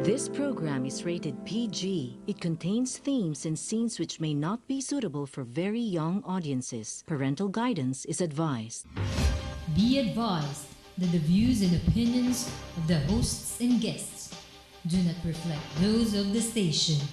This program is rated PG. It contains themes and scenes which may not be suitable for very young audiences. Parental guidance is advised. Be advised that the views and opinions of the hosts and guests do not reflect those of the station.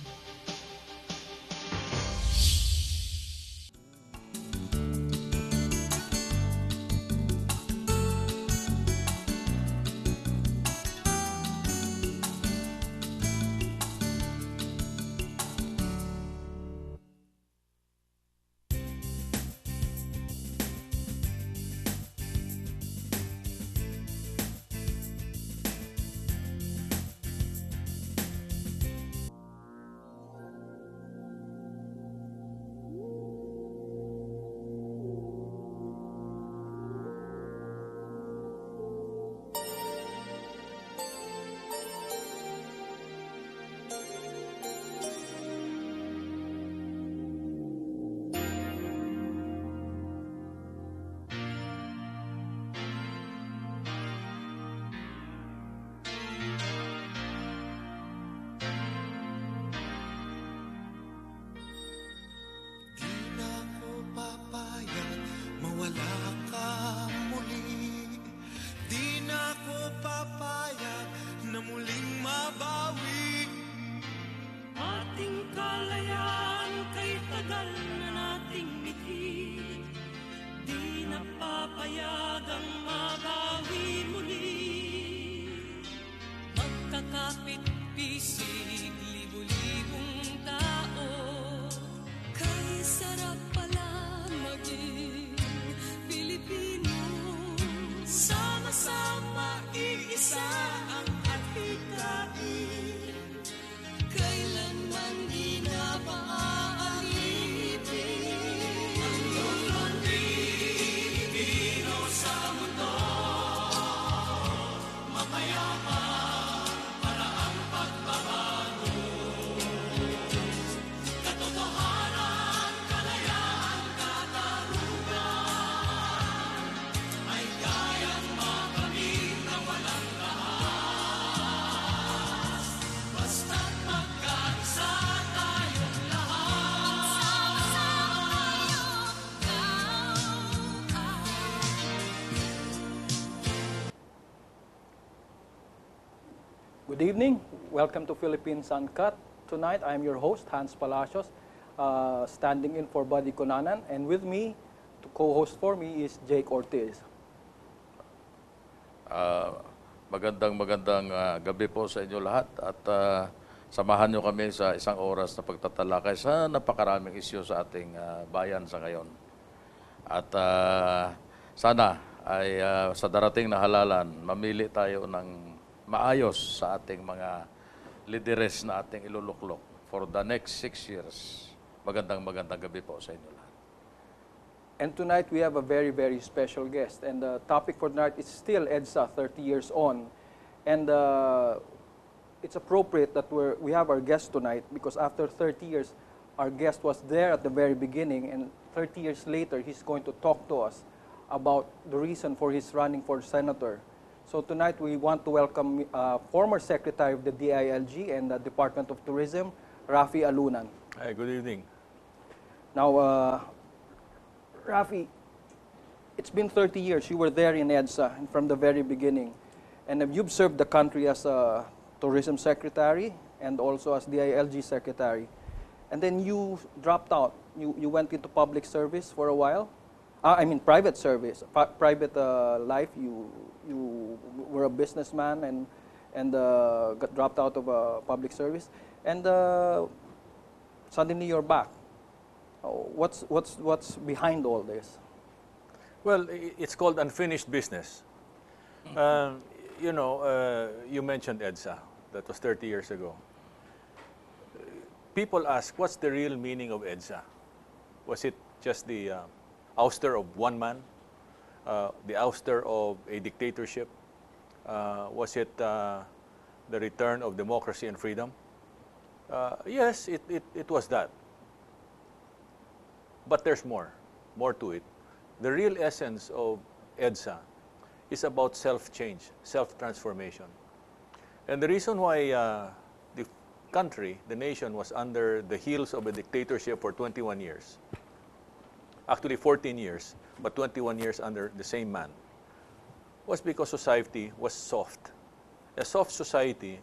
Good evening. Welcome to Philippines Uncut. Tonight, I'm your host, Hans Palacios, standing in for Buddy Conanan. And with me, to co-host for me, is Jake Ortiz. Magandang gabi po sa inyo lahat at samahan nyo kami sa isang oras na pagtatalakay sa napakaraming isyu sa ating bayan sa ngayon. At sana ay sa darating na halalan, mamili tayo ng maayos sa ating mga lideres na ating iluluklok for the next 6 years. Magandang gabi po sa inyo lahat. And tonight, we have a very, very special guest. And the topic for tonight is still EDSA, 30 years on. And it's appropriate that we have our guest tonight because after 30 years, our guest was there at the very beginning. And 30 years later, he's going to talk to us about the reason for his running for senator. So tonight, we want to welcome former Secretary of the DILG and the Department of Tourism, Rafi Alunan. Hi, good evening. Now, Rafi, it's been 30 years. You were there in EDSA from the very beginning. And you've served the country as a Tourism Secretary and also as DILG Secretary. And then you dropped out. You went into public service for a while. Private service, private life. You were a businessman and got dropped out of public service, and suddenly you're back. What's behind all this? Well, it's called unfinished business. You mentioned EDSA. That was 30 years ago. People ask, what's the real meaning of EDSA? Was it just the ouster of one man, the ouster of a dictatorship? Was it the return of democracy and freedom? Yes, it was that. But there's more to it. The real essence of EDSA is about self-change, self-transformation. And the reason why country, the nation, was under the heels of a dictatorship for 21 years. Actually 14 years, but 21 years under the same man, was because society was soft. A soft society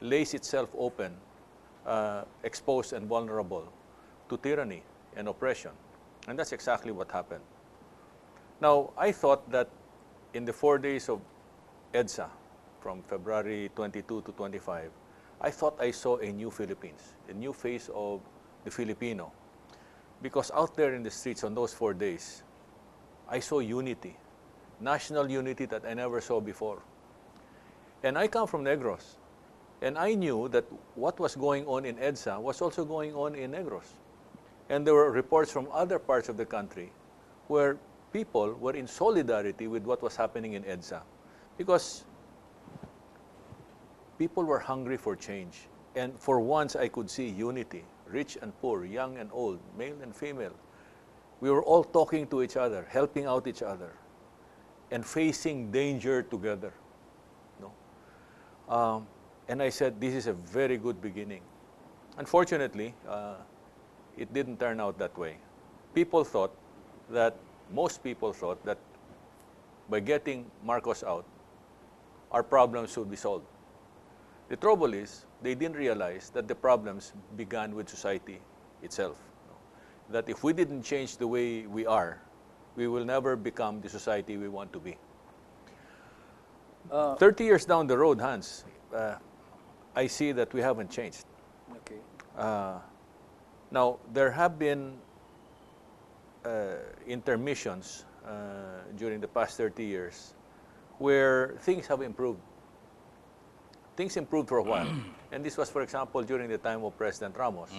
lays itself open, exposed and vulnerable to tyranny and oppression. And that's exactly what happened. Now, I thought that in the 4 days of EDSA, from February 22 to 25, I thought I saw a new Philippines, a new face of the Filipino. Because out there in the streets on those 4 days, I saw unity, national unity that I never saw before. And I come from Negros, and I knew that what was going on in EDSA was also going on in Negros. And there were reports from other parts of the country where people were in solidarity with what was happening in EDSA, because people were hungry for change. And for once, I could see unity, rich and poor, young and old, male and female. We were all talking to each other, helping out each other, and facing danger together. No? And I said, this is a very good beginning. Unfortunately, it didn't turn out that way. Most people thought that by getting Marcos out, our problems would be solved. The trouble is, they didn't realize that the problems began with society itself. That if we didn't change the way we are, we will never become the society we want to be. 30 years down the road, Hans, I see that we haven't changed. Okay. Now, there have been intermissions during the past 30 years where things have improved. Things improved for a while. And this was, for example, during the time of President Ramos.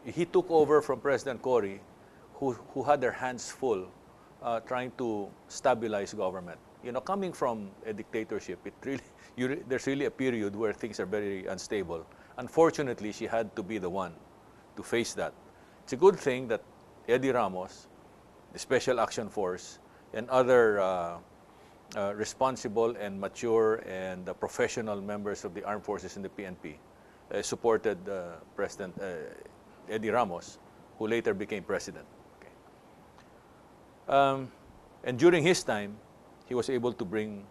He took over from President Cory, who had their hands full trying to stabilize government. You know, coming from a dictatorship, there's really a period where things are very unstable. Unfortunately, she had to be the one to face that. It's a good thing that Eddie Ramos, the Special Action Force, and other responsible and mature and professional members of the armed forces in the PNP supported President Eddie Ramos, who later became president. Okay. And during his time, he was able to bring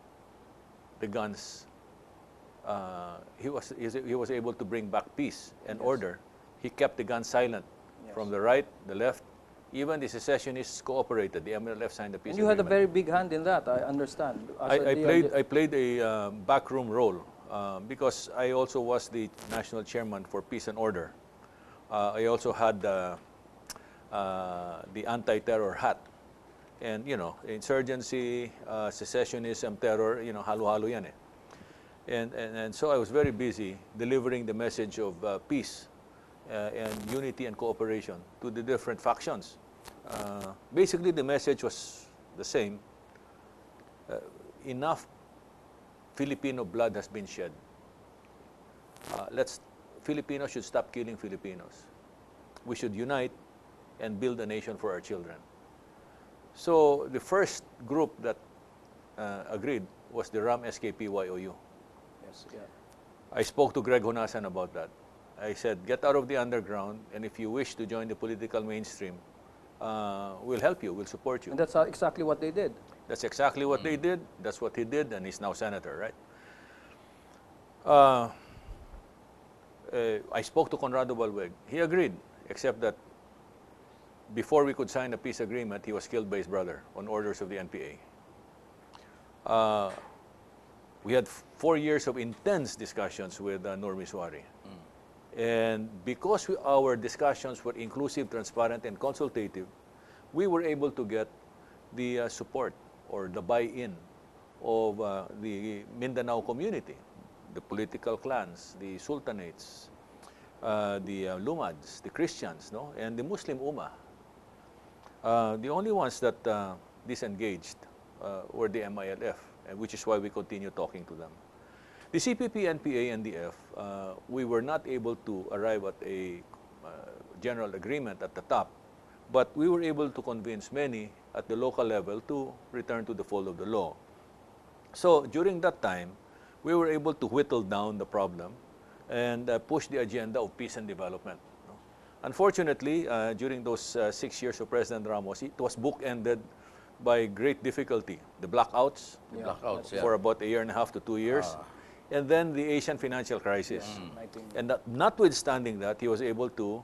the guns. He was able to bring back peace and order. He kept the guns silent. From the right, the left, even the secessionists cooperated. The MLF signed the peace And you had a agreement. very big hand in that, I understand. I played a backroom role because I also was the national chairman for Peace and Order. I also had the anti-terror hat. And, you know, insurgency, secessionism, terror, you know, halo-halo yan eh. And so I was very busy delivering the message of peace and unity and cooperation to the different factions. Basically, the message was the same. Enough Filipino blood has been shed. Filipinos should stop killing Filipinos. We should unite and build a nation for our children. So the first group that agreed was the RAM-SKP-YOU. Yes, yeah. I spoke to Greg Honasan about that. I said, get out of the underground, and if you wish to join the political mainstream, we'll help you, we'll support you. And that's exactly what they did. That's exactly what they did. That's what he did, and he's now senator, right? I spoke to Conrado Balweg. He agreed, except that before we could sign a peace agreement, he was killed by his brother on orders of the NPA. We had 4 years of intense discussions with Normi Suari. And because our discussions were inclusive, transparent, and consultative, we were able to get the support or the buy-in of the Mindanao community, the political clans, the sultanates, the Lumads, the Christians, no? And the Muslim Ummah. The only ones that disengaged were the MILF, which is why we continue talking to them. The CPP, NPA, and NDF, we were not able to arrive at a general agreement at the top, but we were able to convince many at the local level to return to the fold of the law. So during that time, we were able to whittle down the problem and push the agenda of peace and development. No? Unfortunately, during those 6 years of President Ramos, it was bookended by great difficulty. The blackouts, Blackouts, yeah. for about 1.5 to 2 years, and then the Asian financial crisis. And notwithstanding that, he was able to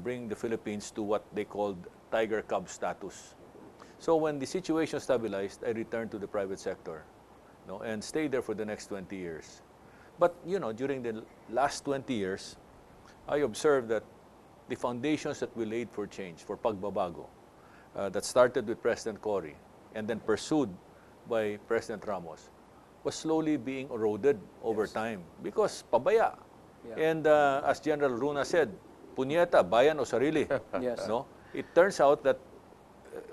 bring the Philippines to what they called tiger cub status. So when the situation stabilized, I returned to the private sector, no, and stayed there for the next 20 years. But during the last 20 years, I observed that the foundations that we laid for change, for pagbabago, that started with President Cory and then pursued by President Ramos, was slowly being eroded over time because pabaya. And as General Luna said, punyeta, bayan o sarili. Yes. No? It turns out that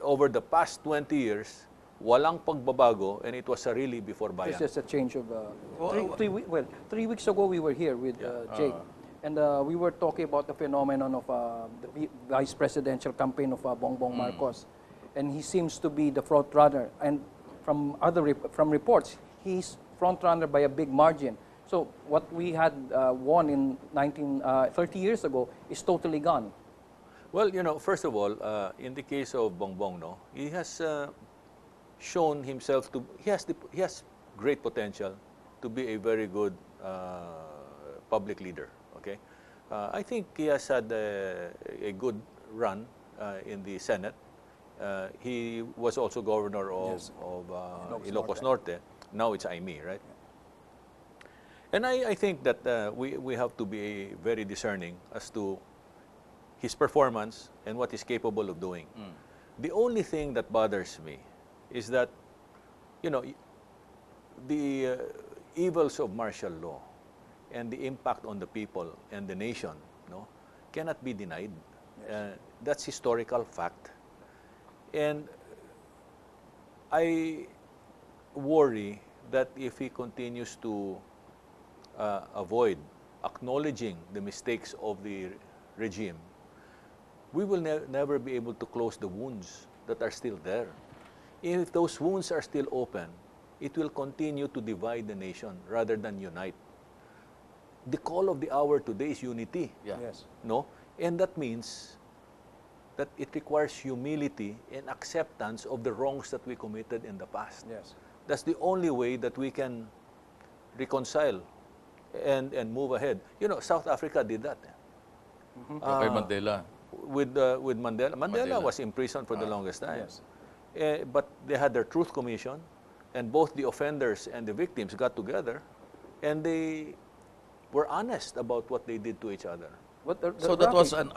over the past 20 years, walang pagbabago, and it was sarili before bayan. It's just a change of 3 weeks ago we were here with Jake, and we were talking about the phenomenon of the vice presidential campaign of Bongbong Marcos, and he seems to be the front runner. And from from reports, he's front runner by a big margin. So what we had won in 30 years ago is totally gone. Well, first of all, in the case of Bongbong, he has shown himself to, he has great potential to be a very good public leader. Okay, I think he has had a good run in the Senate. He was also governor of Ilocos Norte. Now it's Aimee, right? And I think that we have to be very discerning as to his performance and what he's capable of doing. The only thing that bothers me is that, the evils of martial law and the impact on the people and the nation, cannot be denied. That's historical fact. And I worry that if he continues to avoid acknowledging the mistakes of the regime, we will never be able to close the wounds that are still there. If those wounds are still open, it will continue to divide the nation rather than unite. The call of the hour today is unity. Yeah. Yes. No? And that means that it requires humility and acceptance of the wrongs that we committed in the past. Yes. That's the only way that we can reconcile and move ahead. South Africa did that. Kay Mandela. With Mandela. Mandela was imprisoned for the longest time. Yes. But they had their truth commission, and both the offenders and the victims got together, and they were honest about what they did to each other. So that was an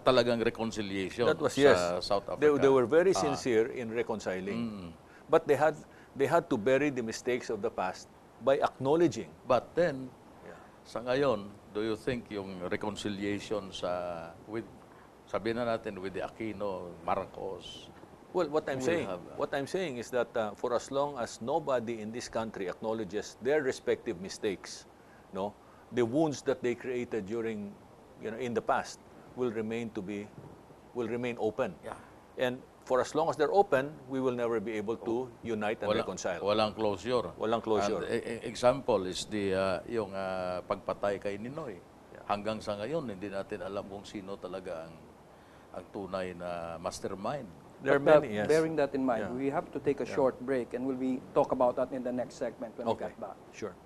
talagang reconciliation That was, sa yes. South Africa. They were very sincere in reconciling. But they had to bury the mistakes of the past by acknowledging. But then, sa ngayon, do you think yung reconciliation sabihin na natin with the Aquino, Marcos? Well, what I'm We'll saying is that for as long as nobody in this country acknowledges their respective mistakes, the wounds that they created during, in the past will remain open. Yeah. And for as long as they're open, we will never be able to unite and reconcile. Walang closure. Walang closure. And, example is yung pagpatay kay Ninoy. Hanggang sa ngayon, hindi natin alam kung sino talaga ang tunay na mastermind. There are But, many, yes. bearing that in mind, we have to take a short break, and we'll talk about that in the next segment when we get back. Sure.